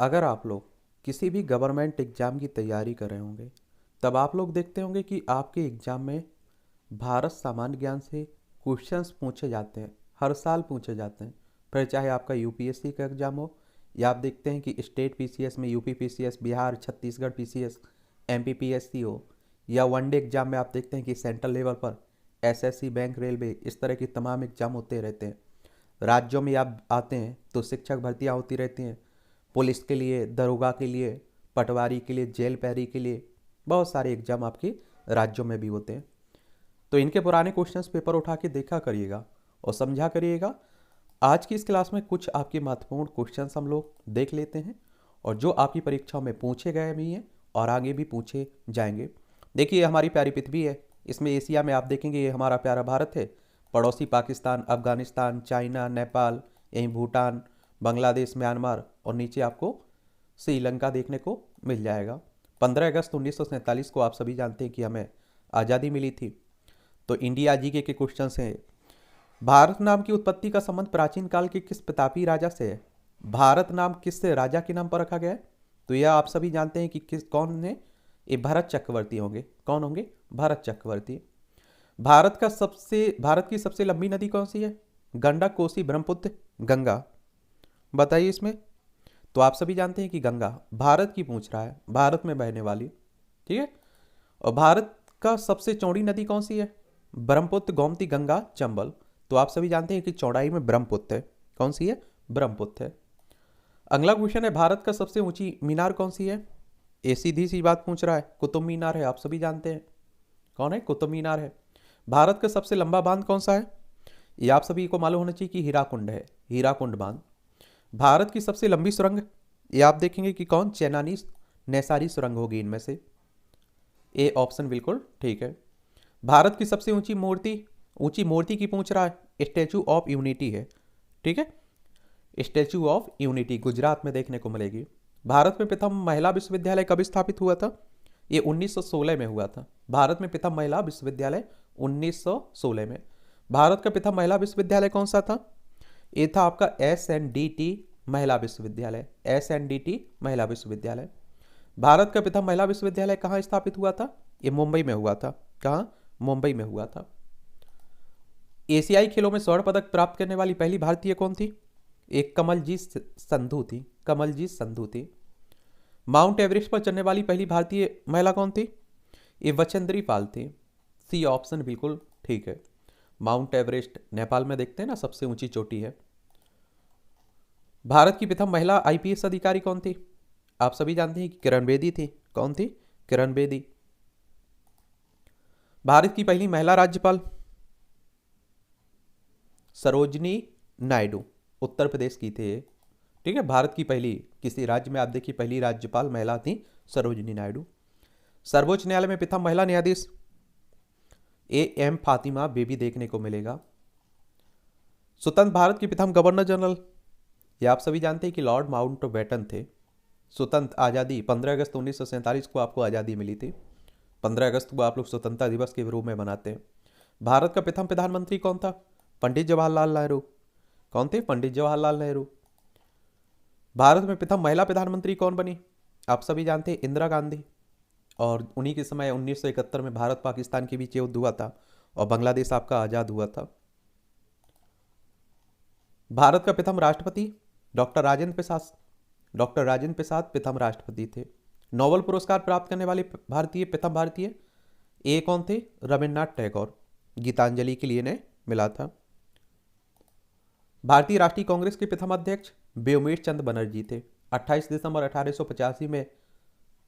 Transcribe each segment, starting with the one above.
अगर आप लोग किसी भी गवर्नमेंट एग्ज़ाम की तैयारी कर रहे होंगे, तब आप लोग देखते होंगे कि आपके एग्ज़ाम में भारत सामान्य ज्ञान से क्वेश्चंस पूछे जाते हैं, हर साल पूछे जाते हैं। फिर चाहे आपका यूपीएससी का एग्ज़ाम हो, या आप देखते हैं कि स्टेट पीसीएस में UP PCS, Bihar Chhattisgarh PCS, MP PSC हो, या वनडे एग्ज़ाम में आप देखते हैं कि सेंट्रल लेवल पर एसएससी, बैंक, रेलवे, इस तरह के तमाम एग्ज़ाम होते रहते हैं। राज्यों में आप आते हैं तो शिक्षक भर्तियाँ होती रहती हैं, पुलिस के लिए, दरोगा के लिए, पटवारी के लिए, जेल पैरी के लिए, बहुत सारे एग्जाम आपके राज्यों में भी होते हैं। तो इनके पुराने क्वेश्चंस पेपर उठा के देखा करिएगा और समझा करिएगा। आज की इस क्लास में कुछ आपके महत्वपूर्ण क्वेश्चंस हम लोग देख लेते हैं, और जो आपकी परीक्षाओं में पूछे गए भी हैं और आगे भी पूछे जाएंगे। देखिए, हमारी प्यारी पृथ्वी है, इसमें एशिया में आप देखेंगे ये हमारा प्यारा भारत है। पड़ोसी पाकिस्तान, अफगानिस्तान, चाइना, नेपाल, यहीं भूटान, बांग्लादेश, म्यांमार, और नीचे आपको श्रीलंका देखने को मिल जाएगा। 15 अगस्त 1947 को आप सभी जानते हैं कि हमें आज़ादी मिली थी। तो इंडिया जीके के क्वेश्चन हैं। भारत नाम की उत्पत्ति का संबंध प्राचीन काल के किस प्रतापी राजा से है? भारत नाम किस राजा के नाम पर रखा गया है? तो यह आप सभी जानते हैं कि किस कौन है, ये भरत चक्रवर्ती होंगे। कौन होंगे? भरत चक्रवर्ती। भारत की सबसे लंबी नदी कौन सी है? गंडक, कोसी, ब्रह्मपुत्र, गंगा। बताइए इसमें। तो आप सभी जानते हैं कि गंगा भारत की पूछ रहा है, भारत में बहने वाली। ठीक है। और भारत का सबसे चौड़ी नदी कौन सी है? ब्रह्मपुत्र, गोमती, गंगा, चंबल। तो आप सभी जानते हैं कि चौड़ाई में ब्रह्मपुत्र है। कौन सी है? ब्रह्मपुत्र है। अगला क्वेश्चन है, भारत का सबसे ऊंची मीनार कौन सी है? ये सीधी सी बात पूछ रहा है, कुतुब मीनार है। आप सभी जानते हैं कौन है? कुतुब मीनार है। भारत का सबसे लंबा बांध कौन सा है? ये आप सभी को मालूम होना चाहिए कि हीराकुंड है, हीराकुंड बांध। भारत की सबसे लंबी सुरंग, ये आप देखेंगे कि कौन? चेनानी नैसारी सुरंग होगी इनमें से। ए ऑप्शन बिल्कुल ठीक है। भारत की सबसे ऊंची मूर्ति की पूछ रहा है, स्टैचू ऑफ यूनिटी है। ठीक है, स्टैचू ऑफ यूनिटी गुजरात में देखने को मिलेगी। भारत में प्रथम महिला विश्वविद्यालय कब स्थापित हुआ था? ये 1916 में हुआ था। भारत में प्रथम महिला विश्वविद्यालय 1916 में। भारत का प्रथम महिला विश्वविद्यालय कौन सा था? ये था आपका SNDT महिला विश्वविद्यालय, SNDT महिला विश्वविद्यालय। भारत का प्रथम महिला विश्वविद्यालय कहाँ स्थापित हुआ था? ये मुंबई में हुआ था। कहाँ? मुंबई में हुआ था। एशियाई खेलों में स्वर्ण पदक प्राप्त करने वाली पहली भारतीय कौन थी? एक कमलजीत संधू थी, कमलजीत संधू थी। माउंट एवरेस्ट पर चढ़ने वाली पहली भारतीय महिला कौन थी? ये बचेंद्री पाल थी। सी ऑप्शन बिल्कुल ठीक है। माउंट एवरेस्ट नेपाल में देखते हैं ना, सबसे ऊंची चोटी है। भारत की प्रथम महिला आईपीएस अधिकारी कौन थी? आप सभी जानते हैं कि किरण बेदी थी। कौन थी? किरण बेदी। भारत की पहली महिला राज्यपाल सरोजनी नायडू, उत्तर प्रदेश की थे। ठीक है, भारत की पहली, किसी राज्य में आप देखिए पहली राज्यपाल महिला थी सरोजनी नायडू। सर्वोच्च न्यायालय में प्रथम महिला न्यायाधीश AM फातिमा बेबी देखने को मिलेगा। स्वतंत्र भारत के प्रथम गवर्नर जनरल, ये आप सभी जानते हैं कि लॉर्ड माउंटबेटन थे। स्वतंत्र आज़ादी 15 अगस्त 1947 को आपको आज़ादी मिली थी। 15 अगस्त को आप लोग स्वतंत्रता दिवस के रूप में मनाते हैं। भारत का प्रथम प्रधानमंत्री कौन था? पंडित जवाहरलाल नेहरू। कौन थे? पंडित जवाहरलाल नेहरू। भारत में प्रथम महिला प्रधानमंत्री कौन बनी? आप सभी जानते हैं इंदिरा गांधी। और उन्हीं के समय 1971 में भारत पाकिस्तान के बीच युद्ध हुआ था और बांग्लादेश आपका आज़ाद हुआ था। भारत का प्रथम राष्ट्रपति डॉक्टर राजेंद्र प्रसाद, डॉक्टर राजेंद्र प्रसाद प्रथम राष्ट्रपति थे। नोबेल पुरस्कार प्राप्त करने वाले प्रथम भारतीय ए कौन थे? रविन्द्रनाथ टैगोर। गीतांजलि के लिए ने मिला था। भारतीय राष्ट्रीय कांग्रेस के प्रथम अध्यक्ष व्योमेश चंद्र बनर्जी थे। 28 दिसंबर 1885 में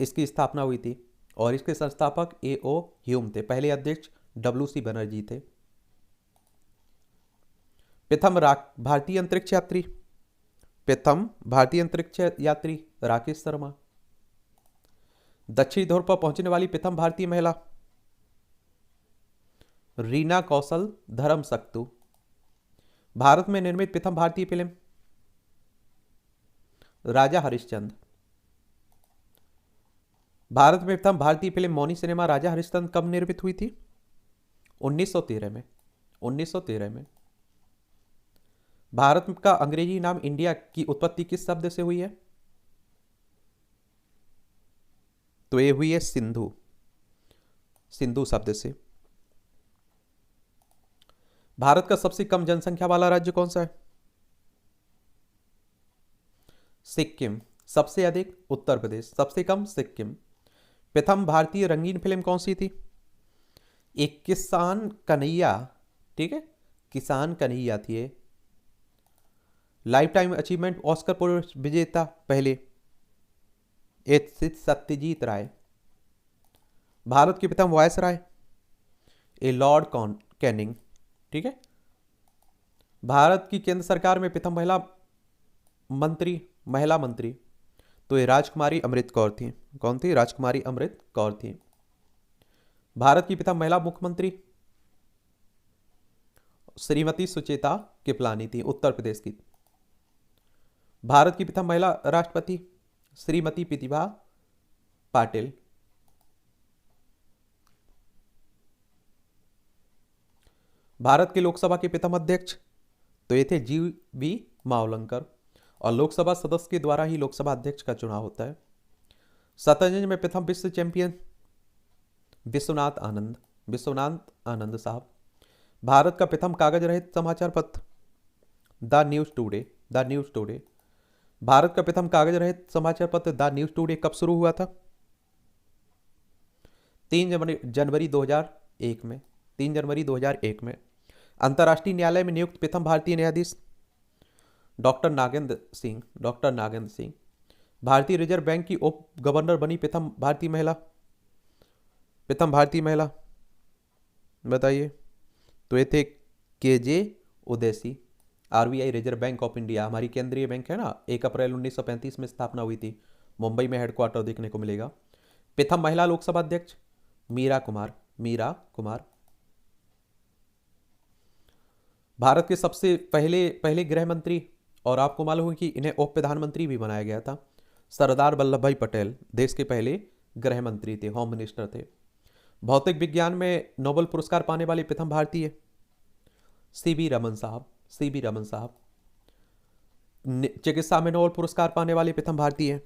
इसकी स्थापना हुई थी और इसके संस्थापक AO ह्यूम थे। पहले अध्यक्ष WC बनर्जी थे। प्रथम भारतीय अंतरिक्ष यात्री राकेश शर्मा। दक्षिणी ध्रुव पर पहुंचने वाली प्रथम भारतीय महिला रीना कौशल धर्मसक्तु। भारत में निर्मित प्रथम भारतीय फिल्म राजा हरिश्चंद्र। भारत में प्रथम भारतीय फिल्म मौनी सिनेमा राजा हरिश्चंद्र कब निर्मित हुई थी? 1913 में। 1913 में। भारत का अंग्रेजी नाम इंडिया की उत्पत्ति किस शब्द से हुई है? तो ये हुई है सिंधु, सिंधु शब्द से। भारत का सबसे कम जनसंख्या वाला राज्य कौन सा है? सिक्किम। सबसे अधिक उत्तर प्रदेश, सबसे कम सिक्किम। प्रथम भारतीय रंगीन फिल्म कौन सी थी? एक किसान कन्हैया, ठीक है, किसान कन्हैया थी ये। लाइफ टाइम अचीवमेंट ऑस्कर पुरस्कार विजेता पहले सत्यजीत राय। भारत के प्रथम वायसराय ए लॉर्ड कैनिंग, ठीक है। भारत की केंद्र सरकार में प्रथम महिला मंत्री तो ये राजकुमारी अमृत कौर थी। कौन थी? राजकुमारी अमृत कौर थी। भारत की प्रथम महिला मुख्यमंत्री श्रीमती सुचेता कृपलानी थी, उत्तर प्रदेश की। भारत की प्रथम महिला राष्ट्रपति श्रीमती प्रतिभा पाटिल। भारत के लोकसभा के प्रथम अध्यक्ष तो ये थे GV मावलंकर, और लोकसभा सदस्य के द्वारा ही लोकसभा अध्यक्ष का चुनाव होता है। शतरंज में प्रथम विश्व चैंपियन विश्वनाथ आनंद साहब। भारत का प्रथम कागज रहित समाचार पत्र द न्यूज टुडे। भारत का प्रथम कागज रहित समाचार पत्र द न्यूज टुडे कब शुरू हुआ था? 3 जनवरी 2001 में। 3 जनवरी 2001 में। अंतर्राष्ट्रीय न्यायालय में नियुक्त प्रथम भारतीय न्यायाधीश डॉक्टर नागेंद्र सिंह। भारतीय रिजर्व बैंक की उप गवर्नर बनी प्रथम भारतीय महिला बताइए। तो ये थे KJ उदैसी। RBI reserve bank of India हमारी केंद्रीय बैंक है ना, 1 अप्रैल 1935 में स्थापना हुई थी। मुंबई में हेडक्वार्टर देखने को मिलेगा। प्रथम महिला लोकसभा अध्यक्ष मीरा कुमार। भारत के सबसे पहले गृह मंत्री, और आपको मालूम है कि इन्हें उप प्रधानमंत्री भी बनाया गया था, सरदार वल्लभ भाई पटेल देश के पहले गृह मंत्री थे, होम मिनिस्टर थे। भौतिक विज्ञान में नोबेल पुरस्कार पाने वाले प्रथम भारतीय CB रमन साहब। चिकित्सा में नोबेल पुरस्कार पाने वाले प्रथम भारतीय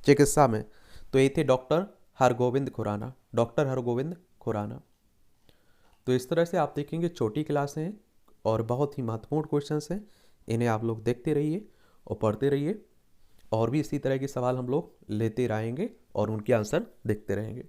चिकित्सा में तो ये थे डॉक्टर हरगोविंद खुराना। तो इस तरह से आप देखेंगे छोटी क्लासें हैं और बहुत ही महत्वपूर्ण क्वेश्चंस हैं। इन्हें आप लोग देखते रहिए और पढ़ते रहिए, और भी इसी तरह के सवाल हम लोग लेते रहेंगे और उनके आंसर देखते रहेंगे।